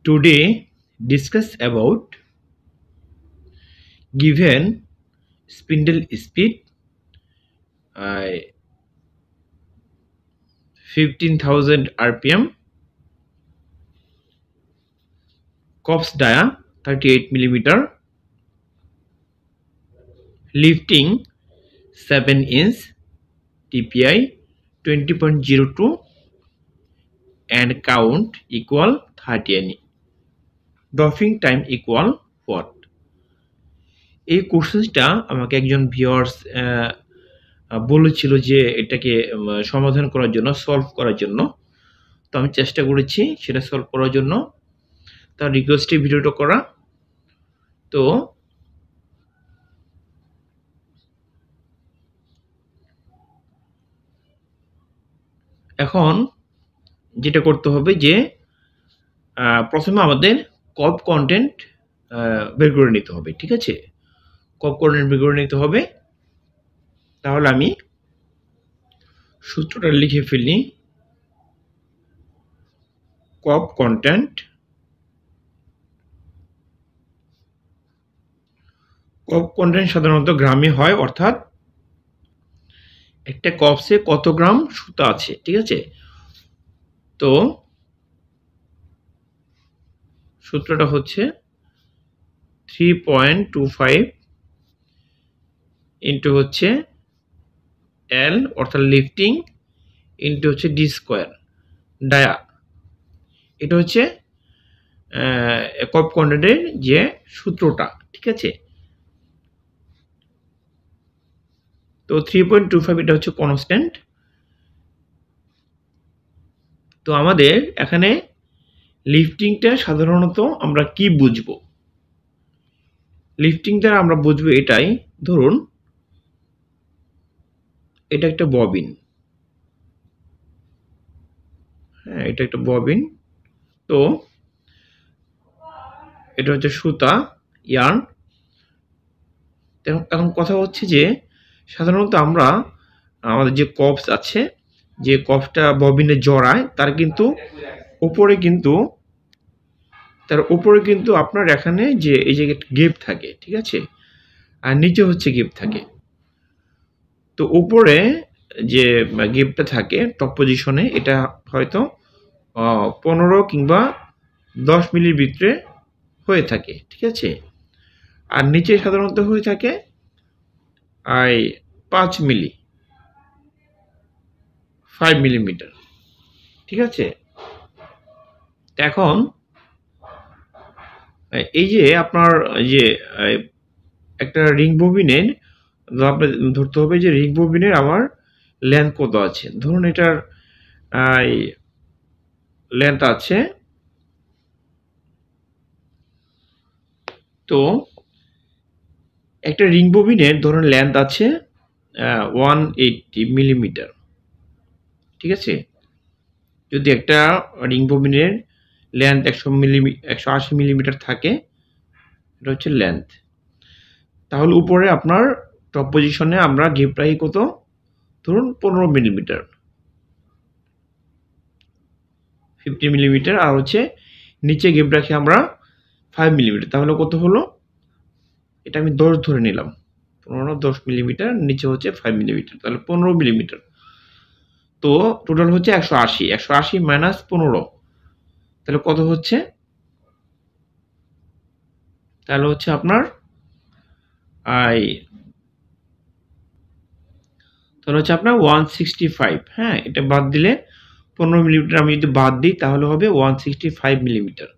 Today discuss about given spindle speed 15,000 rpm, Cops dia 38 millimeter, lifting 7 inch, TPI 20.02 and count equal 30 NE. Doffing time equal what? এই কোশ্চেনটা আমাকে একজন viewers বলেছিল যে এটাকে সমাধান করার জন্য, সলভ করার জন্য। তো আমি চেষ্টা করেছি সেটা সলভ করার জন্য, তার রিকোয়েস্টে ভিডিওটা করা। তো এখন যেটা করতে হবে যে প্রথমে আমাদের কপ কন্টেন্ট বের করে নিতে হবে, ঠিক আছে? কপ কন্টেন্ট বের করে নিতে হবে। তাহলে আমি সূত্রটা লিখে ফেলি। কপ কন্টেন্ট সাধারণত গ্রামে হয়, অর্থাৎ একটা কপসে কত গ্রাম সুতা আছে, ঠিক আছে? তো সূত্রটা হচ্ছে 3.25 ইন্টু হচ্ছে এল অর্থাৎ লিফটিং ইন্টু হচ্ছে ডি স্কোয়ার ডায়া। এটা হচ্ছে কপ কন্টেন্টের যে সূত্রটা, ঠিক আছে? তো 3.25 এটা হচ্ছে কনস্ট্যান্ট। তো আমাদের এখানে লিফটিংটা সাধারণত আমরা কি বুঝবো? লিফটিংটা আমরা বুঝবো এটাই, ধরুন এটা একটা ববিন, হ্যাঁ এটা একটা ববিন। তো এটা হচ্ছে সুতা, ইয়ার্ন। এখন কথা হচ্ছে যে সাধারণত আমরা আমাদের যে কপস আছে, যে কপসটা ববিনে জড়ায় তার কিন্তু উপরে কিন্তু আপনার এখানে যে এই যে গেপ থাকে, ঠিক আছে? আর নিচে হচ্ছে গেপ থাকে। তো উপরে যে গেপটা থাকে টপ পজিশনে, এটা হয়তো 15 কিংবা 10 মিলির ভিতরে হয়ে থাকে, ঠিক আছে? আর নিচে সাধারণত হয়ে থাকে 5 মিলি, 5 মিলিমিটার, ঠিক আছে? এখন এই যে আপনার যে একটা রিং ববিনের আপনার ধরতে হবে যে রিং ববিনের আমার লেন্থ কত আছে। ধরুন এটার লেন্থ আছে, তো একটা রিং ববিনের ধরুন লেন্থ আছে 180 মিলিমিটার, ঠিক আছে? যদি একটা রিং ববিনের লেন্থ 180 মিলিমিটার থাকে, এটা হচ্ছে লেন্থ। তাহলে উপরে আপনার টপ পজিশনে আমরা গেপ রাখি কত? ধরুন 15 মিলিমিটার, 50 মিলিমিটার। আর হচ্ছে নিচে গেপ রাখি আমরা 5 মিলিমিটার। তাহলে কত হলো? এটা আমি 10 ধরে নিলাম, 10 মিলিমিটার, নিচে হচ্ছে 5 মিলিমিটার, তাহলে 15 মিলিমিটার। তো টোটাল হচ্ছে 180, 180 মাইনাস 15, তাহলে কত হচ্ছে? তাহলে হচ্ছে আপনার তাহলে হচ্ছে আপনার 165। হ্যাঁ, এটা বাদ দিলে 15 মিলিমিটার আমি যদি বাদ দিই তাহলে হবে 165 মিলিমিটার,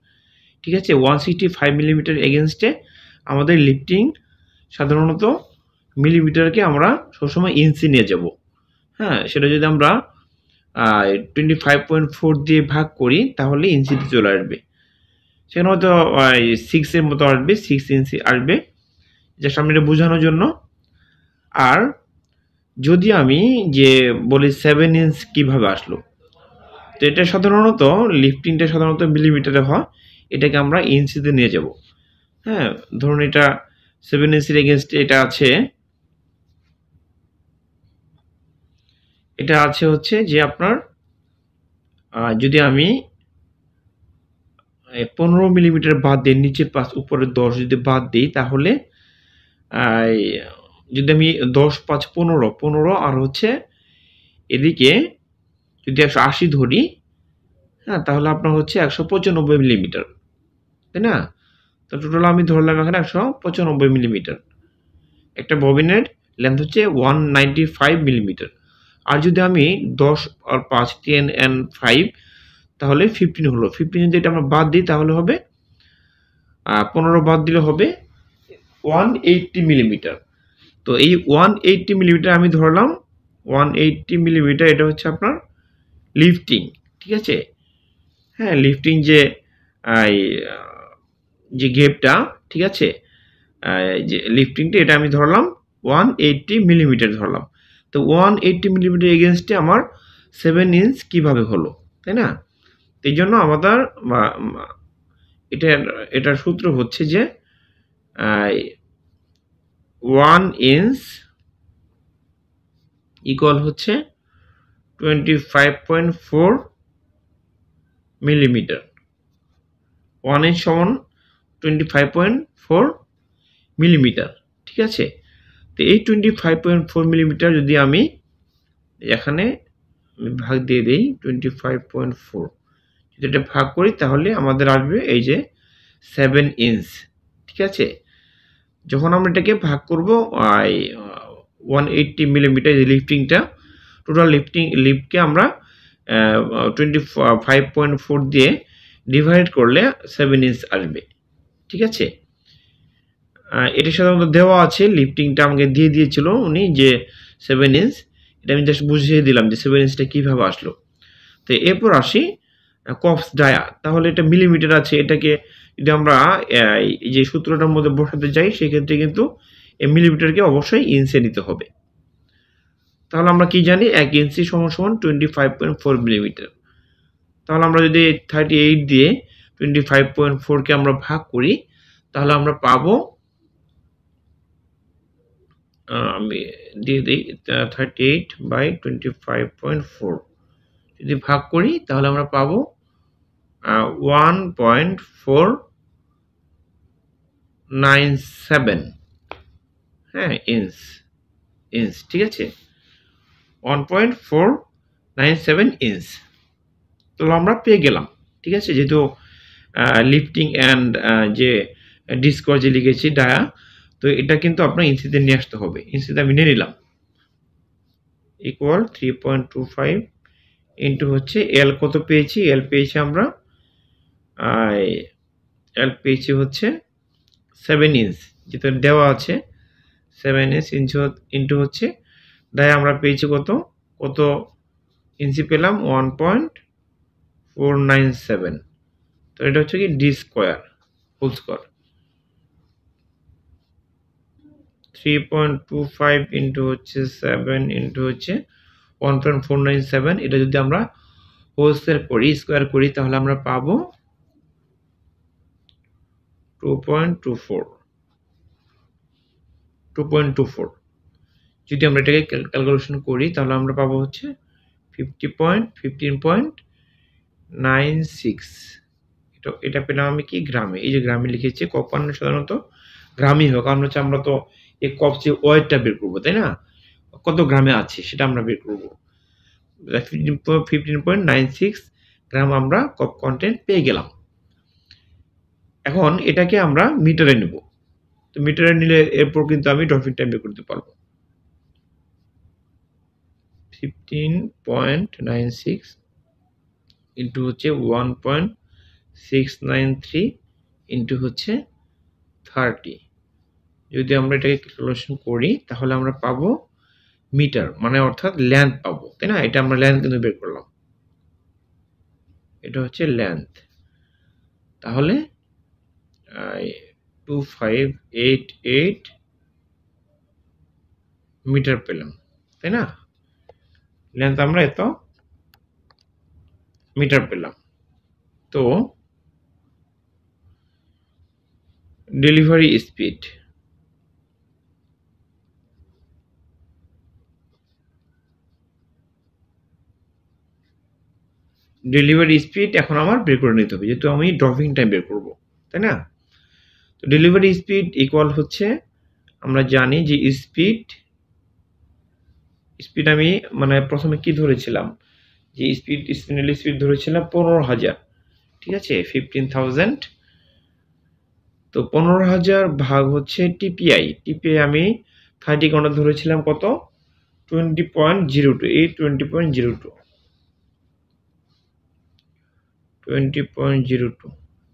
ঠিক আছে? 165 মিলিমিটার এগেনস্টে আমাদের লিফটিং সাধারণত মিলিমিটারকে আমরা সবসময় ইঞ্চি নিয়ে যাব। হ্যাঁ, সেটা যদি আমরা 25.4 দিয়ে ভাগ করি তাহলে ইঞ্চিতে চলে আসবে। সেখানে হয়তো 6 মতো আসবে, 6 ইঞ্চি আসবে, জাস্ট আমি এটা বোঝানোর জন্য। আর যদি আমি যে বলি 7 ইঞ্চ কিভাবে আসলো, তো এটা সাধারণত লিফটিংটা সাধারণত মিলিমিটারে হয়, এটাকে আমরা ইঞ্চিতে নিয়ে যাব। হ্যাঁ, ধরুন এটা 7 ইঞ্চির এগেনস্টে এটা আছে হচ্ছে যে আপনার যদি আমি 15 মিলিমিটার বাদ দিয়ে নিচের 5 উপরে 10 যদি বাদ দিই তাহলে যদি আমি 10 5 15 15 আর হচ্ছে এদিকে যদি 180 ধরি, হ্যাঁ, তাহলে আপনার হচ্ছে 195 মিলিমিটার, তাই না? তো টোটাল আমি ধরলাম এখানে 195 মিলিমিটার। একটা ববিনের লেন্থ হচ্ছে 195 মিলিমিটার। আর যদি আমি 10 আর 5 10 and 5 তাহলে 15 হলো। 15 যদি এটা আমরা বাদ দিই তাহলে হবে 15 বাদ দিলে হবে 180 মিলিমিটার। তো এই 180 মিলিমিটার আমি ধরলাম 180 মিলিমিটার, এটা হচ্ছে আপনার লিফটিং, ঠিক আছে? হ্যাঁ, লিফটিং যে এই যে গেপটা, ঠিক আছে? যে লিফটিংটা এটা আমি ধরলাম 180 মিলিমিটার ধরলাম। তো 180 মিলিমিটার এগেনস্টে আমার 7 ইঞ্চ কিভাবে হলো, তাই না? এই জন্য আমাদের এটার সূত্র হচ্ছে যে 1 ইঞ্চ ইকুয়াল হচ্ছে 25.4 মিলিমিটার। 1 ইঞ্চ সমান 25.4 মিলিমিটার, ঠিক আছে? তো এই 25.4 মিলিমিটার যদি আমি এখানে ভাগ দিয়ে দিই 25.4, যদি এটা ভাগ করি তাহলে আমাদের আসবে এই যে 7 ইঞ্চ, ঠিক আছে? যখন আমরা এটাকে ভাগ করব 180 মিলিমিটার যে লিফটিংটা, টোটাল লিফটকে আমরা 25.4 দিয়ে ডিভাইড করলে 7 ইঞ্চ আসবে, ঠিক আছে? এটা সাধারণত দেওয়া আছে, লিফটিংটা আমাকে দিয়ে দিয়েছিল উনি যে 7 ইঞ্চ, এটা আমি জাস্ট বুঝিয়ে দিলাম যে 7 ইঞ্চটা কীভাবে আসলো। তো এরপর আসি কপস ডায়া, তাহলে এটা মিলিমিটার আছে, এটাকে যদি আমরা এই যে সূত্রটার মধ্যে বসাতে যাই সেক্ষেত্রে কিন্তু এই মিলিমিটারকে অবশ্যই ইঞ্চে নিতে হবে। তাহলে আমরা কি জানি 1 ইঞ্চি সমান সমান 25.4 মিলিমিটার। তাহলে আমরা যদি 38 দিয়ে 25.4 কে আমরা ভাগ করি তাহলে আমরা পাবো, আমি দিয়ে দিই 38/25.4 যদি ভাগ করি তাহলে আমরা পাবো 1.497, হ্যাঁ, ইঞ্চ, ঠিক আছে? 1.497 ইঞ্চ তাহলে আমরা পেয়ে গেলাম, ঠিক আছে? যেহেতু লিফটিং অ্যান্ড যে ডিসকর যে লিখেছি ডায়া, তো এটা কিন্তু আপনার ইঞ্চিতে নিয়ে আসতে হবে। ইঞ্চিতে আমি নিয়ে নিলাম ইকুয়াল 3.25 ইন্টু হচ্ছে এল কত পেয়েছি, এল পেয়েছি আমরা হচ্ছে 7 ইঞ্চ, যেটা দেওয়া আছে 7 ইঞ্চ ইন্টু হচ্ছে ডায়া আমরা পেয়েছি কত ইঞ্চি পেলাম 1.497। তো এটা হচ্ছে কি D square whole square 3.25 into হচ্ছে 7 ইন্টু হচ্ছে 1.497, এটা যদি আমরা হোল স্কোয়ার করি তাহলে আমরা পাবো 2.24। যদি আমরা এটাকে ক্যালকুলেশন করি তাহলে আমরা পাবো হচ্ছে 15.96। এটা পেলাম আমি কি গ্রামে, এই যে গ্রামে লিখেছি, কপান্ন সাধারণত গ্রামই হোক, কারণ হচ্ছে আমরা তো এই কপ যে ওয়েটটা বের করবো, তাই না? কত গ্রামে আছে সেটা আমরা বের করবো। 15.96 গ্রাম আমরা কপ কন্টেন্ট পেয়ে গেলাম। এখন এটাকে আমরা মিটারে নেব, তো মিটারে নিলে এরপর কিন্তু আমি ড্রপিং টাইম বের করতে পারবো। 15.96 ইন্টু হচ্ছে 1.693 ইন্টু হচ্ছে 30, যদি আমরা এটাকে ক্যালকুলেশন করি তাহলে আমরা পাবো মিটার, মানে অর্থাৎ লেন্থ পাবো, তাই না? এটা আমরা লেন্থ কিন্তু বের করলাম, এটা হচ্ছে লেন্থ। তাহলে 2588 মিটার পেলাম, তাই না? লেন্থ আমরা এত মিটার পেলাম। তো ডেলিভারি স্পিড, ডেলিভারি স্পিড এখন আমার বের করে নিতে হবে, যেহেতু আমি ড্রপিং টাইম বের করব, তাই না? তো ডেলিভারি স্পিড ইকুয়াল হচ্ছে, আমরা জানি যে স্পিড আমি মানে প্রথমে কি ধরেছিলাম, যে স্পিন্ডেল স্পিড ধরেছিলাম 15,000, ঠিক আছে, 15,000। তো 15,000 ভাগ হচ্ছে টিপিআই আমি 30 ঘন্টা ধরেছিলাম কত, 20.02, এই 20.02,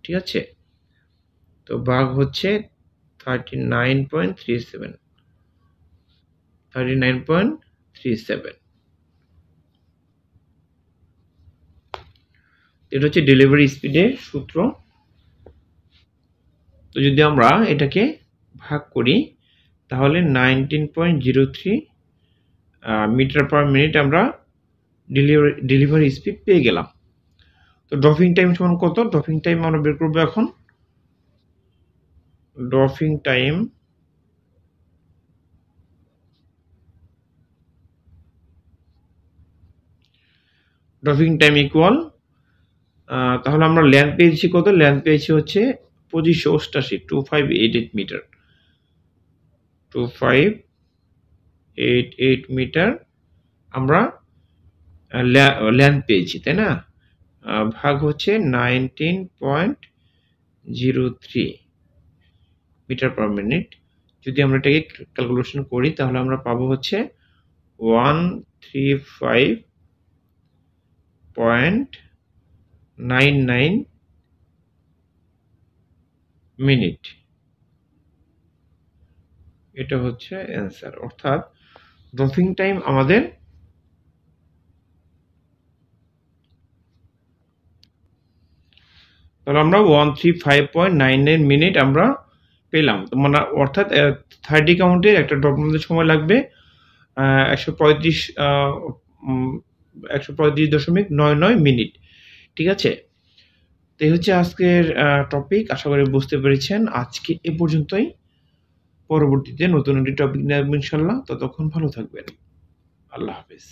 ঠিক আছে। তো ভাগ হচ্ছে 39.37, এটা হচ্ছে ডেলিভারি স্পিডের সূত্র। তো যদি আমরা এটাকে ভাগ করি তাহলে 19.03 মিটার পার মিনিট আমরা ডেলিভারি স্পিড পেয়ে গেলাম। তো ড্রপিং টাইম সমান কত, ড্রপিং টাইম আমরা বের করবো এখন। ড্রপিং টাইম ইকুয়াল, তাহলে আমরা লেন্থ পেয়েছি কত, লেন্থ পেয়েছি হচ্ছে 2588, 2588 মিটার, 2588 মিটার আমরা লেন্থ পেয়েছি, তাই না? ভাগ হচ্ছে 19.03 মিটার পার মিনিট। যদি আমরা এটাকে ক্যালকুলেশন করি তাহলে আমরা পাবো হচ্ছে 135.99 মিনিট। এটা হচ্ছে অ্যান্সার। অর্থাৎ ড্রপিং টাইম আমাদের তাহলে আমরা 135.99 মিনিট আমরা পেলাম। মানে অর্থাৎ 30 কাউন্টের একটা ড্রপ নামতে সময় লাগবে 135.99 মিনিট, ঠিক আছে। তো এই হচ্ছে আজকের টপিক। আশা করি বুঝতে পেরেছেন। আজকে এ পর্যন্তই। পরবর্তীতে নতুন একটি টপিক নিয়ে আসবো ইনশাল্লাহ। ততক্ষণ ভালো থাকবেন। আল্লাহ হাফেজ।